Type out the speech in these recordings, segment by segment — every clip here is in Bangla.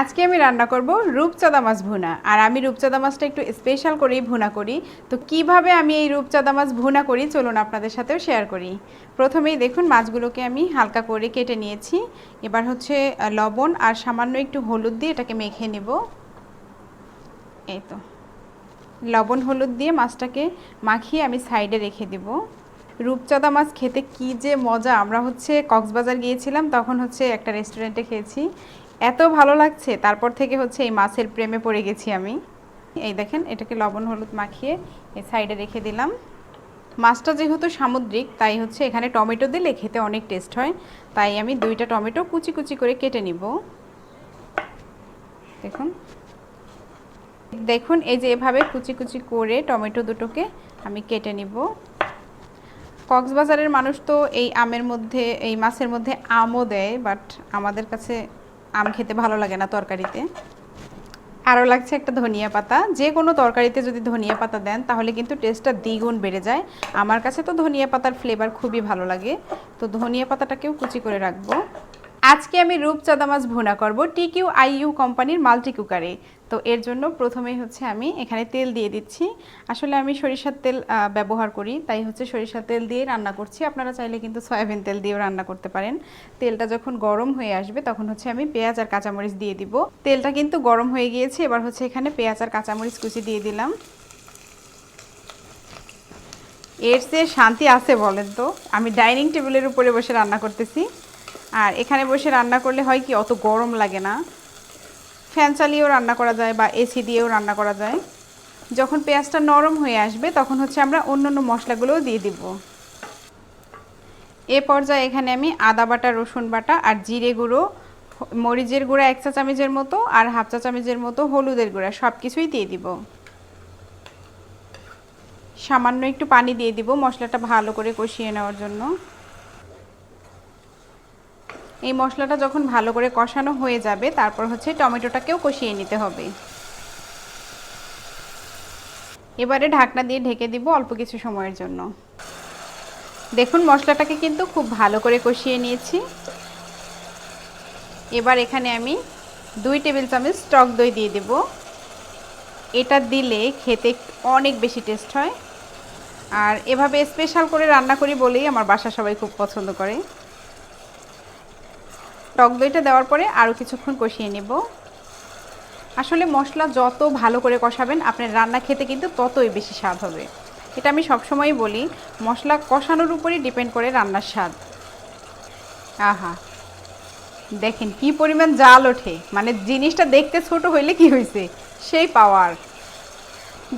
আজকে আমি রান্না করব রূপচাঁদা মাছ ভুনা। আর আমি রূপচাঁদা মাছটা একটু স্পেশাল করেই ভুনা করি। তো কিভাবে আমি এই রূপচাঁদা মাছ ভুনা করি চলুন আপনাদের সাথেও শেয়ার করি। প্রথমেই দেখুন মাছগুলোকে আমি হালকা করে কেটে নিয়েছি। এবার হচ্ছে লবণ আর সামান্য একটু হলুদ দিয়ে এটাকে মেখে নেব। এই তো লবণ হলুদ দিয়ে মাছটাকে মাখিয়ে আমি সাইডে রেখে দেব। রূপচাঁদা মাছ খেতে কি যে মজা! আমরা হচ্ছে কক্সবাজার গিয়েছিলাম, তখন হচ্ছে একটা রেস্টুরেন্টে খেয়েছি, এত ভালো লাগছে, তারপর থেকে হচ্ছে এই মাছের প্রেমে পড়ে গেছি আমি। এই দেখেন এটাকে লবণ হলুদ মাখিয়ে এই সাইডে রেখে দিলাম। মাছটা যেহেতু সামুদ্রিক তাই হচ্ছে এখানে টমেটো দিলে খেতে অনেক টেস্ট হয়, তাই আমি 2টা টমেটো কুচি কুচি করে কেটে নিব। দেখুন দেখুন এই যে এভাবে কুচি কুচি করে টমেটো দুটোকে আমি কেটে নিব। কক্সবাজারের মানুষ তো এই আমের মধ্যে, এই মাছের মধ্যে আমও দেয়, বাট আমাদের কাছে আম খেতে ভালো লাগে না তরকারিতে। আরও লাগছে একটা ধনিয়া পাতা। যে কোনো তরকারিতে যদি ধনিয়া পাতা দেন তাহলে কিন্তু টেস্টটা দ্বিগুণ বেড়ে যায়। আমার কাছে তো ধনিয়া পাতার ফ্লেভার খুবই ভালো লাগে, তো ধনিয়া পাতাটাকেও কুচি করে রাখবো। আজকে আমি রূপচাঁদা মাছ ভুনা করব TQIU কোম্পানির মাল্টি কুকারে। তো এর জন্য প্রথমেই হচ্ছে আমি এখানে তেল দিয়ে দিচ্ছি। আসলে আমি সরিষার তেল ব্যবহার করি, তাই হচ্ছে সরিষার তেল দিয়ে রান্না করছি। আপনারা চাইলে কিন্তু সয়াবিন তেল দিয়েও রান্না করতে পারেন। তেলটা যখন গরম হয়ে আসবে তখন হচ্ছে আমি পেঁয়াজ আর কাঁচামরিচ দিয়ে দিব। তেলটা কিন্তু গরম হয়ে গিয়েছে, এবার হচ্ছে এখানে পেঁয়াজ আর কাঁচামরিচ কুচি দিয়ে দিলাম। এর চেয়ে শান্তি আছে বলেন তো? আমি ডাইনিং টেবিলের উপরে বসে রান্না করতেছি, আর এখানে বসে রান্না করলে হয় কি অত গরম লাগে না। ফ্যান চালিয়েও রান্না করা যায় বা এসি দিয়েও রান্না করা যায়। যখন পেঁয়াজটা নরম হয়ে আসবে তখন হচ্ছে আমরা অন্যান্য মশলাগুলোও দিয়ে দিব। এ পর্যায়ে এখানে আমি আদা বাটা, রসুন বাটা আর জিরে গুঁড়ো, মরিচের গুঁড়া 1 চা চামচের মতো আর 1/2 চা চামচের মতো হলুদের গুঁড়া সব কিছুই দিয়ে দিব। সামান্য একটু পানি দিয়ে দিব মশলাটা ভালো করে কষিয়ে নেওয়ার জন্য। এই মশলাটা যখন ভালো করে কষানো হয়ে যাবে তারপর হচ্ছে টমেটোটাকেও কষিয়ে নিতে হবে। এবারে ঢাকনা দিয়ে ঢেকে দিব অল্প কিছু সময়ের জন্য। দেখুন মশলাটাকে কিন্তু খুব ভালো করে কষিয়ে নিয়েছি। এবার এখানে আমি 2 টেবিল চামচ টক দই দিয়ে দেব। এটা দিলে খেতে অনেক বেশি টেস্ট হয়, আর এভাবে স্পেশাল করে রান্না করি বলেই আমার বাসা সবাই খুব পছন্দ করে। টক দইটা দেওয়ার পরে আরও কিছুক্ষণ কষিয়ে নেব। আসলে মশলা যত ভালো করে কষাবেন আপনার রান্না খেতে কিন্তু ততই বেশি স্বাদ হবে। এটা আমি সবসময়ই বলি, মশলা কষানোর উপরই ডিপেন্ড করে রান্নার স্বাদ। আহা দেখেন কি পরিমাণ জাল ওঠে, মানে জিনিসটা দেখতে ছোট হইলে কি হয়েছে, সেই পাওয়ার।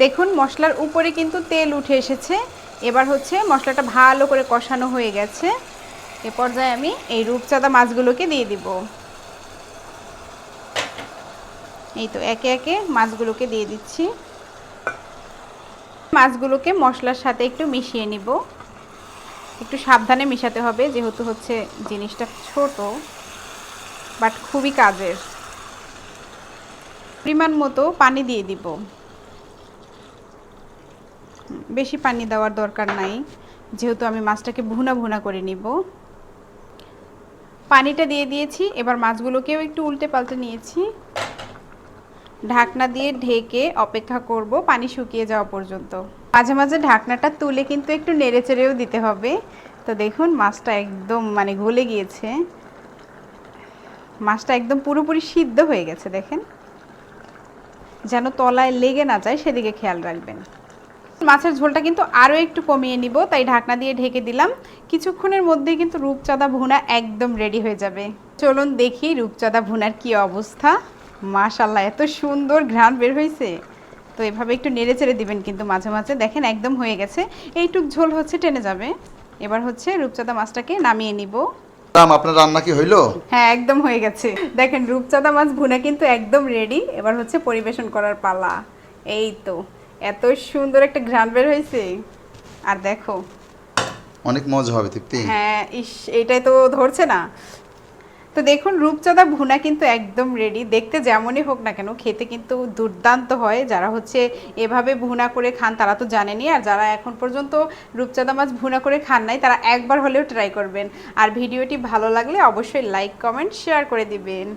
দেখুন মশলার উপরে কিন্তু তেল উঠে এসেছে। এবার হচ্ছে মশলাটা ভালো করে কষানো হয়ে গেছে। এ পর্যায়ে আমি এই রূপচাঁদা মাছগুলোকে দিয়ে দিব। এই তো একে একে মাছগুলোকে দিয়ে দিচ্ছি। মাছগুলোকে মশলার সাথে একটু মিশিয়ে নিব। একটু সাবধানে মিশাতে হবে যেহেতু হচ্ছে জিনিসটা ছোট বাট খুবই কাজের। পরিমাণ মতো পানি দিয়ে দিব। বেশি পানি দেওয়ার দরকার নাই, যেহেতু আমি মাছটাকে ভুনা ভুনা করে নিব। পানিটা দিয়ে দিয়েছি। এবার মাছগুলোকেও একটু উল্টে পাল্টে নিয়েছি। ঢাকনা দিয়ে ঢেকে অপেক্ষা করব পানি শুকিয়ে যাওয়া পর্যন্ত। মাঝে মাঝে ঢাকনাটা তুলে কিন্তু একটু নেড়েচেড়েও দিতে হবে। তো দেখুন মাছটা একদম মানে গলে গিয়েছে, মাছটা একদম পুরোপুরি সিদ্ধ হয়ে গেছে। দেখেন যেন তলায় লেগে না যায় সেদিকে খেয়াল রাখবেন। মাছের ঝোলটা কিন্তু আরও একটু কমিয়ে নিব, তাই ঢাকনা দিয়ে ঢেকে দিলাম। কিছুক্ষণের মধ্যেই কিন্তু রূপচাঁদা ভুনা একদম রেডি হয়ে যাবে। চলুন দেখি রূপচাঁদা ভুনার কি অবস্থা। মাশাআল্লাহ এত সুন্দর ঘ্রাণ বের হয়েছে। তো এভাবে একটু নেড়ে চেড়ে দিবেন কিন্তু মাঝে মাঝে। দেখেন একদম হয়ে গেছে, এইটুক ঝোল হচ্ছে টেনে যাবে। এবার হচ্ছে রূপচাঁদা মাছটাকে নামিয়ে নিব। আপনার রান্না কি হইলো? হ্যাঁ একদম হয়ে গেছে। দেখেন রূপচাঁদা মাছ ভুনা কিন্তু একদম রেডি। এবার হচ্ছে পরিবেশন করার পালা। এই তো এত সুন্দর একটা ঘ্রাণ বের হয়েছে, আর দেখো অনেক মজা হবে তৃপ্তি। হ্যাঁ ইস, এটাই তো ধরছে না। তো দেখুন রূপচাঁদা ভুনা কিন্তু একদম রেডি। দেখতে যেমনই হোক না কেন খেতে কিন্তু দুর্দান্ত হয়। যারা হচ্ছে এভাবে ভুনা করে খান তারা তো জানেনই, আর যারা এখন পর্যন্ত রূপচাঁদা মাছ ভুনা করে খান নাই তারা একবার হলেও ট্রাই করবেন। আর ভিডিওটি ভালো লাগলে অবশ্যই লাইক, কমেন্ট, শেয়ার করে দিবেন।